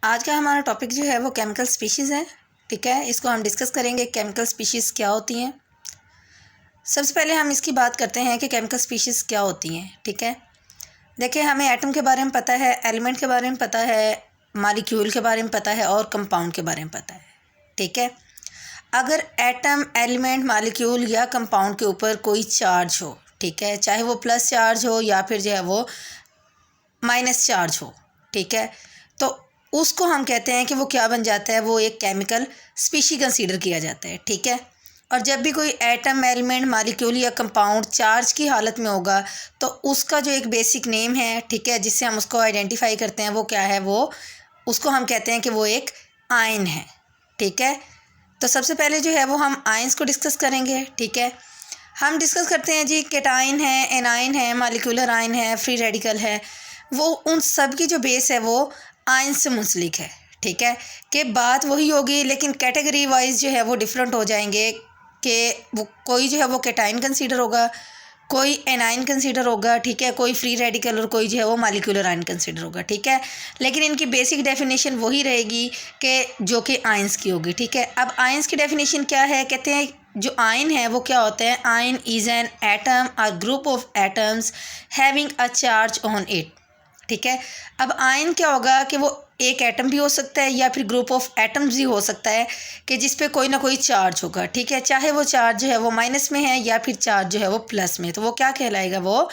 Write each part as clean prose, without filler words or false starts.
आज का हमारा टॉपिक जो है वो केमिकल स्पीशीज़ है। ठीक है, इसको हम डिस्कस करेंगे केमिकल स्पीशीज़ क्या होती हैं। सबसे पहले हम इसकी बात करते हैं कि केमिकल स्पीशीज़ क्या होती हैं। ठीक है, देखिए हमें एटम के बारे में पता है, एलिमेंट के बारे में पता है, मॉलिक्यूल के बारे में पता है और कंपाउंड के बारे में पता है। ठीक है, अगर एटम, एलिमेंट, मॉलिक्यूल या कंपाउंड के ऊपर कोई चार्ज हो, ठीक है, चाहे वो प्लस चार्ज हो या फिर जो है वो माइनस चार्ज हो, ठीक है, तो उसको हम कहते हैं कि वो क्या बन जाता है, वो एक केमिकल स्पीशी कंसीडर किया जाता है। ठीक है, और जब भी कोई एटम, एलिमेंट, मॉलिक्यूल या कंपाउंड चार्ज की हालत में होगा तो उसका जो एक बेसिक नेम है, ठीक है, जिससे हम उसको आइडेंटिफाई करते हैं, वो क्या है, वो उसको हम कहते हैं कि वो एक आयन है। ठीक है, तो सबसे पहले जो है वो हम आयंस को डिस्कस करेंगे। ठीक है, हम डिस्कस करते हैं जी केटाइन है, एनाइन है, मॉलिक्यूलर आयन है, फ्री रेडिकल है। वो उन सब की जो बेस है वो आयन से मुंसलिक है। ठीक है, कि बात वही होगी लेकिन कैटेगरी वाइज जो है वो डिफरेंट हो जाएंगे कि वो कोई जो है वो केटाइन कंसीडर होगा, कोई एनाइन कंसीडर होगा, ठीक है, कोई फ्री रेडिकल और कोई जो है वो मॉलिक्यूलर आयन कंसीडर होगा। ठीक है, लेकिन इनकी बेसिक डेफिनेशन वही रहेगी कि जो कि आयंस की होगी। ठीक है, अब आयंस की डेफिनेशन क्या है, कहते हैं जो आयन है वो क्या होता है, आयन इज़ एन एटम और group of atoms having a charge on it. ठीक है, अब आयन क्या होगा कि वो एक एटम भी हो सकता है या फिर ग्रुप ऑफ एटम्स भी हो सकता है कि जिस पे कोई ना कोई चार्ज होगा। ठीक है, चाहे वो चार्ज जो है वो माइनस में है या फिर चार्ज जो है वो प्लस में, तो वो क्या कहलाएगा, वो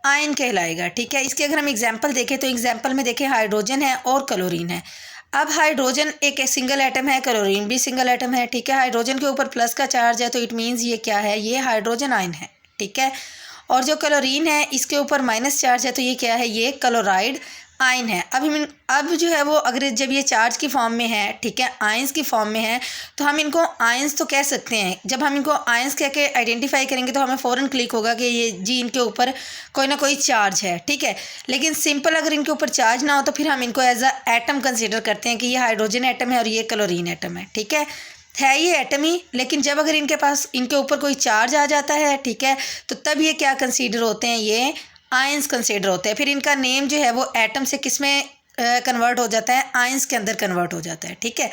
आयन कहलाएगा। ठीक है, इसके अगर हम एग्जांपल देखें तो एग्जांपल में देखें हाइड्रोजन है और क्लोरीन है। अब हाइड्रोजन एक सिंगल एटम है, क्लोरीन भी सिंगल एटम है। ठीक है, हाइड्रोजन के ऊपर प्लस का चार्ज है तो इट मीन्स ये क्या है, ये हाइड्रोजन आयन है। ठीक है, और जो क्लोरीन है इसके ऊपर माइनस चार्ज है तो ये क्या है, ये क्लोराइड आयन है। अब जो है वो अगर जब ये चार्ज की फॉर्म में है, ठीक है, आयंस की फॉर्म में है, तो हम इनको आयंस तो कह सकते हैं। जब हम इनको आयंस कह के आइडेंटिफाई करेंगे तो हमें फ़ौरन क्लिक होगा कि ये जी इनके ऊपर कोई ना कोई चार्ज है। ठीक है, लेकिन सिंपल अगर इनके ऊपर चार्ज ना हो तो फिर हम इनको एज अ एटम कंसिडर करते हैं कि ये हाइड्रोजन एटम है और ये क्लोरीन एटम है। ठीक है ये एटम ही, लेकिन जब अगर इनके ऊपर कोई चार्ज आ जाता है, ठीक है, तो तब ये क्या कंसीडर होते हैं, ये आयंस कंसीडर होते हैं। फिर इनका नेम जो है वो एटम से किस में कन्वर्ट हो जाता है, आयंस के अंदर कन्वर्ट हो जाता है। ठीक है,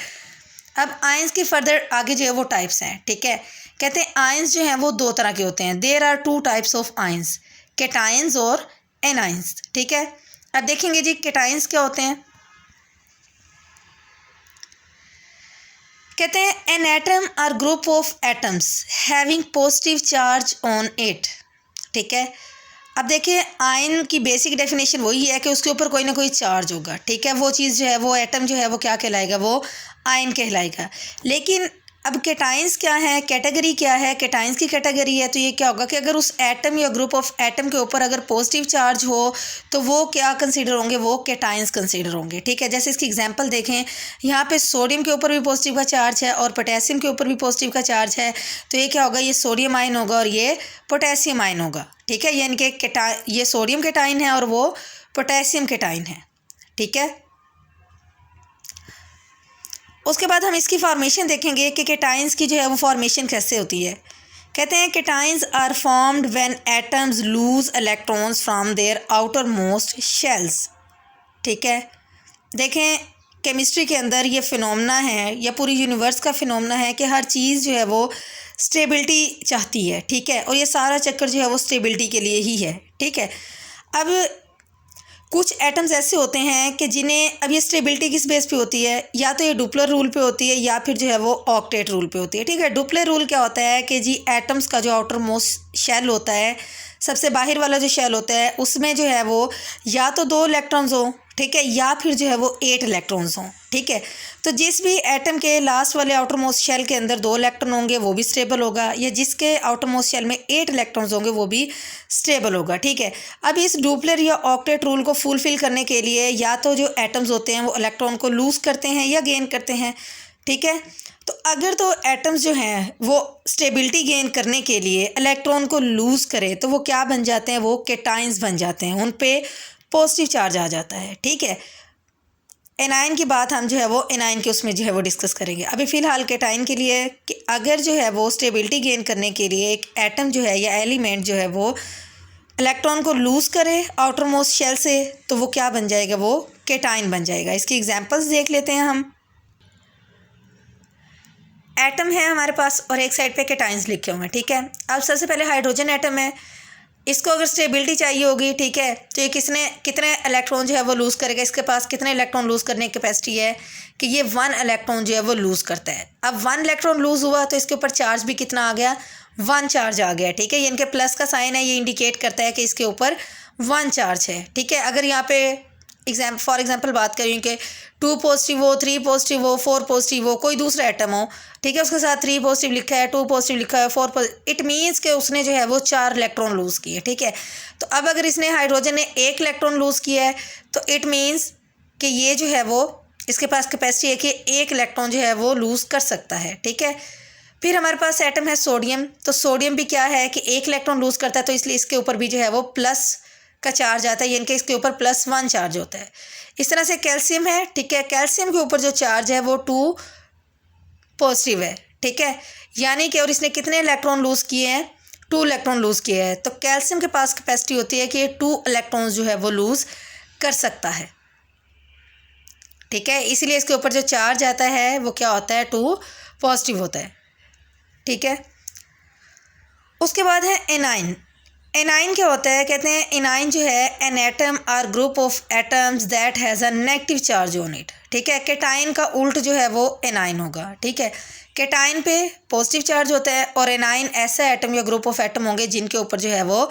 अब आयंस की फर्दर आगे जो है वो टाइप्स हैं। ठीक है, कहते हैं आयंस जो हैं वो दो तरह के होते हैं। There are two types of ions, cations और एनायंस। ठीक है, अब देखेंगे जी केटायंस क्या होते हैं। कहते हैं an atom or group of atoms having positive charge on it. ठीक है, अब देखिए आयन की बेसिक डेफिनेशन वही है कि उसके ऊपर कोई ना कोई चार्ज होगा। ठीक है, वो चीज़ जो है वो एटम जो है वो क्या कहलाएगा, वो आयन कहलाएगा। लेकिन अब केटाइंस क्या है, कैटेगरी क्या है, केटाइंस की कैटेगरी है तो ये क्या होगा कि अगर उस एटम या ग्रुप ऑफ एटम के ऊपर अगर पॉजिटिव चार्ज हो तो वो क्या कंसीडर होंगे, वो केटाइंस कंसीडर होंगे। ठीक है, जैसे इसकी एग्जांपल देखें, यहाँ पे सोडियम के ऊपर भी पॉजिटिव का चार्ज है और पोटेशियम के ऊपर भी पॉजिटिव का चार्ज है, तो ये क्या होगा, ये सोडियम आयन होगा और ये पोटेशियम आयन होगा। ठीक है, यानी कि ये सोडियम केटाइन है और वो पोटेशियम केटाइन है। ठीक है, उसके बाद हम इसकी फॉर्मेशन देखेंगे कि केटाइंस की जो है वो फॉर्मेशन कैसे होती है। कहते हैं cations are formed when atoms lose electrons from their outermost shells. ठीक है, देखें केमिस्ट्री के अंदर ये फिनोमेना है या पूरी यूनिवर्स का फिनोमेना है कि हर चीज़ जो है वो स्टेबिलिटी चाहती है। ठीक है, और ये सारा चक्कर जो है वो स्टेबिलिटी के लिए ही है। ठीक है, अब कुछ एटम्स ऐसे होते हैं कि जिन्हें, अब ये स्टेबिलिटी किस बेस पे होती है, या तो ये डुपलर रूल पे होती है या फिर जो है वो ऑक्टेट रूल पे होती है। ठीक है, डुपलर रूल क्या होता है कि जी एटम्स का जो आउटर मोस्ट शेल होता है, सबसे बाहर वाला जो शेल होता है, उसमें जो है वो या तो 2 इलेक्ट्रॉन्स हो, ठीक है, या फिर जो है वो 8 इलेक्ट्रॉन्स हों। ठीक है, तो जिस भी एटम के लास्ट वाले आउटर मोस्ट शेल के अंदर 2 इलेक्ट्रॉन होंगे वो भी स्टेबल होगा, या जिसके आउटर मोस्ट शेल में 8 इलेक्ट्रॉन्स होंगे वो भी स्टेबल होगा। ठीक है, अब इस डुपलर या ऑक्टेट रूल को फुलफिल करने के लिए या तो जो एटम्स होते हैं वो इलेक्ट्रॉन को लूज़ करते हैं या गेन करते हैं। ठीक है, तो अगर तो एटम्स जो हैं वो स्टेबिलिटी गेन करने के लिए इलेक्ट्रॉन को लूज़ करें तो वो क्या बन जाते हैं, वो केटाइंस बन जाते हैं, उन पे पॉजिटिव चार्ज आ जाता है। ठीक है, एनाइन की बात हम जो है वो एनाइन के उसमें जो है वो डिस्कस करेंगे। अभी फ़िलहाल केटाइन के लिए कि अगर जो है वो स्टेबिलिटी गेन करने के लिए एक एटम जो है या एलिमेंट जो है वो इलेक्ट्रॉन को लूज़ करे आउटर मोस्ट शेल से तो वो क्या बन जाएगा, वो केटाइन बन जाएगा। इसकी एग्जांपल्स देख लेते हैं हम। एटम है हमारे पास और एक साइड पे केटाइंस लिखे हुए हैं, ठीक है। अब सबसे पहले हाइड्रोजन एटम है, इसको अगर स्टेबिलिटी चाहिए होगी, ठीक है, तो ये कितने इलेक्ट्रॉन जो है वो लूज़ करेगा, इसके पास कितने इलेक्ट्रॉन लूज़ करने की कैपेसिटी है कि ये 1 इलेक्ट्रॉन जो है वो लूज़ करता है। अब 1 इलेक्ट्रॉन लूज़ हुआ तो इसके ऊपर चार्ज भी कितना आ गया, 1 चार्ज आ गया, ठीक है। ये इनके प्लस का साइन है, ये इंडिकेट करता है कि इसके ऊपर 1 चार्ज है, ठीक है। अगर यहाँ पे फॉर एग्जांपल बात करें कि 2 पॉजिटिव हो, 3 पॉजिटिव हो, 4 पॉजिटिव हो, कोई दूसरा एटम हो, ठीक है, उसके साथ 3 पॉजिटिव लिखा है, 2 पॉजिटिव लिखा है, 4 पॉजिटिव, इट मीन्स कि उसने जो है वो 4 इलेक्ट्रॉन लूज़ किए, ठीक है। तो अब अगर इसने हाइड्रोजन ने 1 इलेक्ट्रॉन लूज़ किया है तो इट मीन्स कि ये जो है वो इसके पास कैपेसिटी है कि 1 इलेक्ट्रॉन जो है वो लूज़ कर सकता है, ठीक है। फिर हमारे पास एटम है सोडियम, तो सोडियम भी क्या है कि 1 इलेक्ट्रॉन लूज़ करता है, तो इसलिए इसके ऊपर भी जो है वो प्लस का चार्ज आता है, यानी कि इसके ऊपर +1 चार्ज होता है। इस तरह से कैल्शियम है, ठीक है, कैल्शियम के ऊपर जो चार्ज है वो 2 पॉजिटिव है, ठीक है, यानी कि और इसने कितने इलेक्ट्रॉन लूज़ किए हैं, 2 इलेक्ट्रॉन लूज़ किए हैं। तो कैल्शियम के पास कैपेसिटी होती है कि ये 2 इलेक्ट्रॉन्स जो है वो लूज़ कर सकता है, ठीक है, इसलिए इसके ऊपर जो चार्ज आता है वो क्या होता है, 2 पॉजिटिव होता है, ठीक है। उसके बाद है एनाइन। एनाइन क्या होता है, कहते हैं एनाइन जो है एन एटम और group of atoms that has a negative charge on it, ठीक है। केटाइन का उल्ट जो है वो एनाइन होगा, ठीक है। केटाइन पे पॉजिटिव चार्ज होता है और एनाइन ऐसा एटम या ग्रुप ऑफ एटम होंगे जिनके ऊपर जो है वो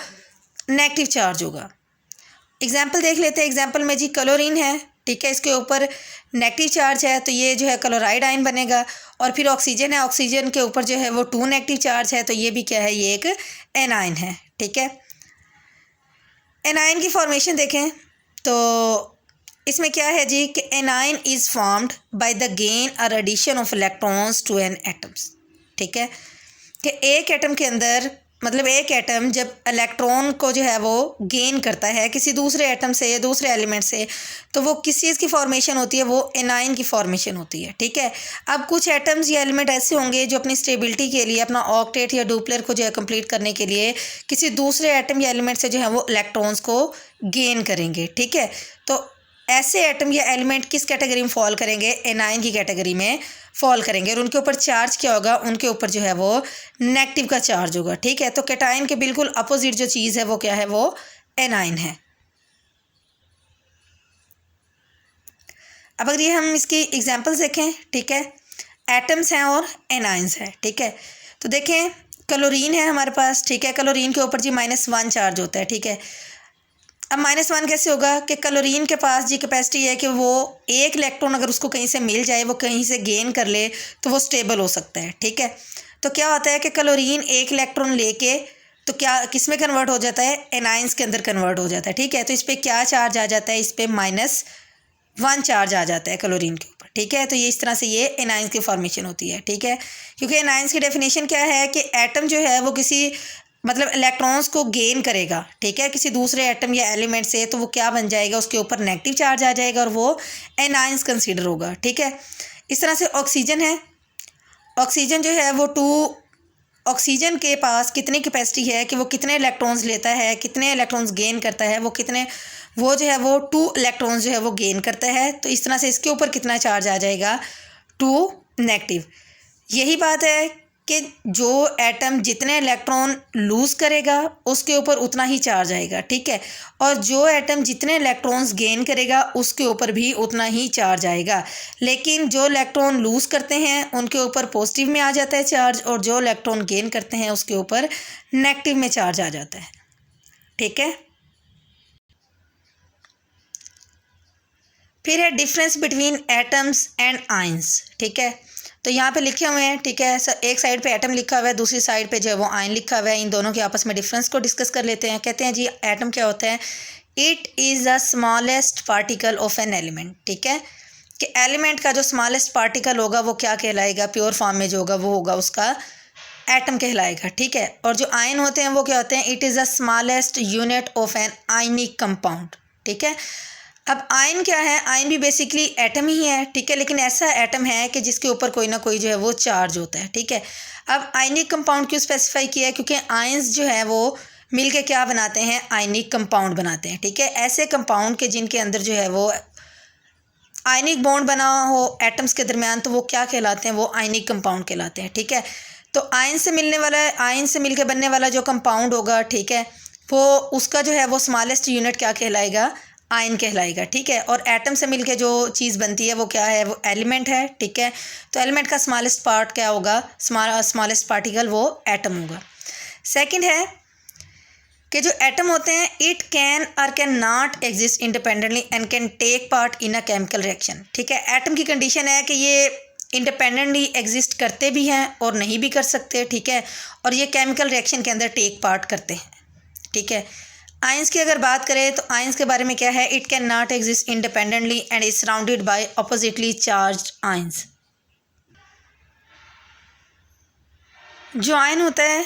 नेगेटिव चार्ज होगा। एग्जाम्पल देख लेते हैं। एग्जाम्पल में जी क्लोरीन है, ठीक है, इसके ऊपर नेगेटिव चार्ज है तो ये जो है क्लोराइड आयन बनेगा। और फिर ऑक्सीजन है, ऑक्सीजन के ऊपर जो है वो 2 नेगेटिव चार्ज है तो ये भी क्या है, ये एक एनाइन है, ठीक है। एनाइन की फॉर्मेशन देखें तो इसमें क्या है जी कि anion is formed by the gain और addition of electrons to an atoms, ठीक है, कि एक एटम के अंदर मतलब एक एटम जब इलेक्ट्रॉन को जो है वो गेन करता है किसी दूसरे एटम से या दूसरे एलिमेंट से तो वो किस चीज़ की फॉर्मेशन होती है, वो एनाइन की फॉर्मेशन होती है, ठीक है। अब कुछ एटम्स या एलिमेंट ऐसे होंगे जो अपनी स्टेबिलिटी के लिए अपना ऑक्टेट या डुप्लेट को जो है कंप्लीट करने के लिए किसी दूसरे एटम या एलिमेंट से जो है वो इलेक्ट्रॉन्स को गेन करेंगे, ठीक है। तो ऐसे एटम या एलिमेंट किस कैटेगरी में फॉल करेंगे, एनाइन की कैटेगरी में फॉल करेंगे। और उनके ऊपर चार्ज क्या होगा, उनके ऊपर जो है वो नेगेटिव का चार्ज होगा, ठीक है। तो कैटाइन के बिल्कुल अपोजिट जो चीज़ है वो क्या है, वो एनाइन है। अब अगर ये हम इसकी एग्जांपल्स देखें, ठीक है, एटम्स हैं और एनाइंस हैं, ठीक है। तो देखें क्लोरीन है हमारे पास, ठीक है, क्लोरीन के ऊपर जी -1 चार्ज होता है, ठीक है। अब -1 कैसे होगा कि क्लोरीन के पास जी कैपेसिटी है कि वो 1 इलेक्ट्रॉन अगर उसको कहीं से मिल जाए, वो कहीं से गेन कर ले तो वो स्टेबल हो सकता है, ठीक है। तो क्या होता है कि क्लोरीन 1 इलेक्ट्रॉन लेके तो क्या किस में कन्वर्ट हो जाता है, एनाइंस के अंदर कन्वर्ट हो जाता है, ठीक है। तो इस पर क्या चार्ज आ जाता है, इस पर -1 चार्ज आ जाता है क्लोरीन के ऊपर, ठीक है। तो ये इस तरह से ये एनाइंस की फॉर्मेशन होती है, ठीक है। क्योंकि एनाइंस की डेफिनेशन क्या है कि एटम जो है वो किसी मतलब इलेक्ट्रॉन्स को गेन करेगा, ठीक है, किसी दूसरे एटम या एलिमेंट से, तो वो क्या बन जाएगा, उसके ऊपर नेगेटिव चार्ज आ जाएगा और वो एनाइंस कंसीडर होगा, ठीक है। इस तरह से ऑक्सीजन है, ऑक्सीजन जो है वो ऑक्सीजन के पास कितनी कैपेसिटी है कि वो कितने इलेक्ट्रॉन्स लेता है, कितने इलेक्ट्रॉन्स गेन करता है, वो जो है वो 2 इलेक्ट्रॉन्स जो है वो गेन करता है। तो इस तरह से इसके ऊपर कितना चार्ज आ जाएगा, 2 नेगेटिव। यही बात है कि जो एटम जितने इलेक्ट्रॉन लूज़ करेगा उसके ऊपर उतना ही चार्ज आएगा, ठीक है, और जो एटम जितने इलेक्ट्रॉन्स गेन करेगा उसके ऊपर भी उतना ही चार्ज आएगा। लेकिन जो इलेक्ट्रॉन लूज़ करते हैं उनके ऊपर पॉजिटिव में आ जाता है चार्ज और जो इलेक्ट्रॉन गेन करते हैं उसके ऊपर नेगेटिव में चार्ज आ जाता है, ठीक है। फिर है difference between atoms and ions, ठीक है। तो यहाँ पे लिखे हुए हैं, ठीक है, एक साइड पे एटम लिखा हुआ है, दूसरी साइड पे जो है वो आयन लिखा हुआ है। इन दोनों के आपस में डिफरेंस को डिस्कस कर लेते हैं। कहते हैं जी एटम क्या होता है, it is the smallest particle of an element, ठीक है, कि एलिमेंट का जो स्मॉलेस्ट पार्टिकल होगा वो क्या कहलाएगा, प्योर फॉर्म में जो होगा वो होगा उसका एटम कहलाएगा, ठीक है। और जो आयन होते हैं वो क्या होते हैं, it is the smallest unit of an ionic compound, ठीक है। अब आयन क्या है, आयन भी बेसिकली एटम ही है, ठीक है, लेकिन ऐसा एटम है कि जिसके ऊपर कोई ना कोई जो है वो चार्ज होता है, ठीक है। अब आयनिक कंपाउंड क्यों स्पेसिफाई किया है, क्योंकि आयंस जो है वो मिलके क्या बनाते हैं, आयनिक कंपाउंड बनाते हैं, ठीक है। ऐसे कंपाउंड के जिनके अंदर जो है वो आयनिक बॉन्ड बना हो एटम्स के दरमियान तो वो क्या कहलाते हैं, वो आयनिक कंपाउंड कहलाते हैं। ठीक है, तो आयन से मिलने वाला, आयन से मिलकर बनने वाला जो कंपाउंड होगा, ठीक है, वो उसका जो है वो स्मॉलेस्ट यूनिट क्या कहलाएगा, आयन कहलाएगा। ठीक है, और एटम से मिलके जो चीज़ बनती है वो क्या है, वो एलिमेंट है। ठीक है, तो एलिमेंट का स्मॉलेस्ट पार्ट क्या होगा, स्मॉलेस्ट पार्टिकल वो एटम होगा। सेकंड है कि जो एटम होते हैं it can or can not exist independently and can take part in a chemical reaction. ठीक है, एटम की कंडीशन है कि ये इंडिपेंडेंटली एग्जिस्ट करते भी हैं और नहीं भी कर सकते। ठीक है, और ये केमिकल रिएक्शन के अंदर टेक पार्ट करते हैं। ठीक है, आयंस की अगर बात करें तो आयंस के बारे में क्या है, it can not exist independently and is surrounded by oppositely charged ions. जो आयन होता है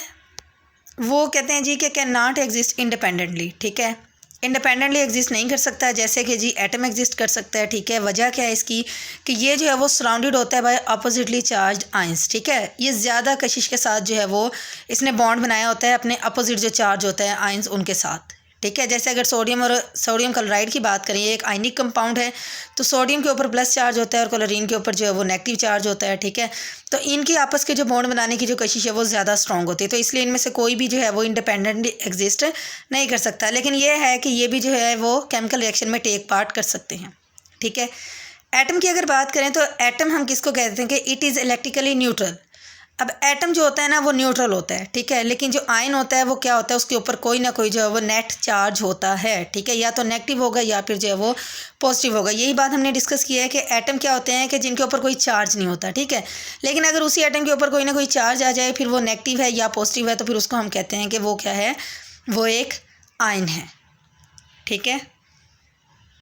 वो कहते हैं जी कि कैन नॉट एग्जिस्ट इंडिपेंडेंटली। ठीक है, इंडिपेंडेंटली एग्जिस्ट नहीं कर सकता, जैसे कि जी एटम एग्जिस्ट कर सकता है। ठीक है, वजह क्या है इसकी कि ये जो है वो सराउंडेड होता है बाय अपोजिटली चार्ज्ड आयंस। ठीक है, ये ज़्यादा कशिश के साथ जो है वो इसने बॉन्ड बनाया होता है अपने अपोजिट जो चार्ज होता है आयंस उनके साथ। ठीक है, जैसे अगर सोडियम और सोडियम क्लोराइड की बात करें, ये एक आयनिक कंपाउंड है, तो सोडियम के ऊपर प्लस चार्ज होता है और क्लोरीन के ऊपर जो है वो नेगेटिव चार्ज होता है। ठीक है, तो इनकी आपस के जो बॉन्ड बनाने की जो कशिश है वो ज़्यादा स्ट्रॉन्ग होती है, तो इसलिए इनमें से कोई भी जो है वो इंडिपेंडेंटली एग्जिस्ट नहीं कर सकता। लेकिन ये है कि ये भी जो है वो केमिकल रिएक्शन में टेक पार्ट कर सकते हैं। ठीक है, एटम की अगर बात करें तो एटम हम किसको कहते हैं कि इट इज़ इलेक्ट्रिकली न्यूट्रल। अब एटम जो होता है ना वो न्यूट्रल होता है। ठीक है, लेकिन जो आयन होता है वो क्या होता है, उसके ऊपर कोई ना कोई जो है वो नेट चार्ज होता है। ठीक है, या तो नेगेटिव होगा या फिर जो है वो पॉजिटिव होगा। यही बात हमने डिस्कस किया है कि एटम क्या होते हैं कि जिनके ऊपर कोई चार्ज नहीं होता। ठीक है, लेकिन अगर उसी एटम के ऊपर कोई ना कोई चार्ज आ जाए, फिर वो नेगेटिव है या पॉजिटिव है, तो फिर उसको हम कहते हैं कि वो क्या है, वो एक आयन है। ठीक है।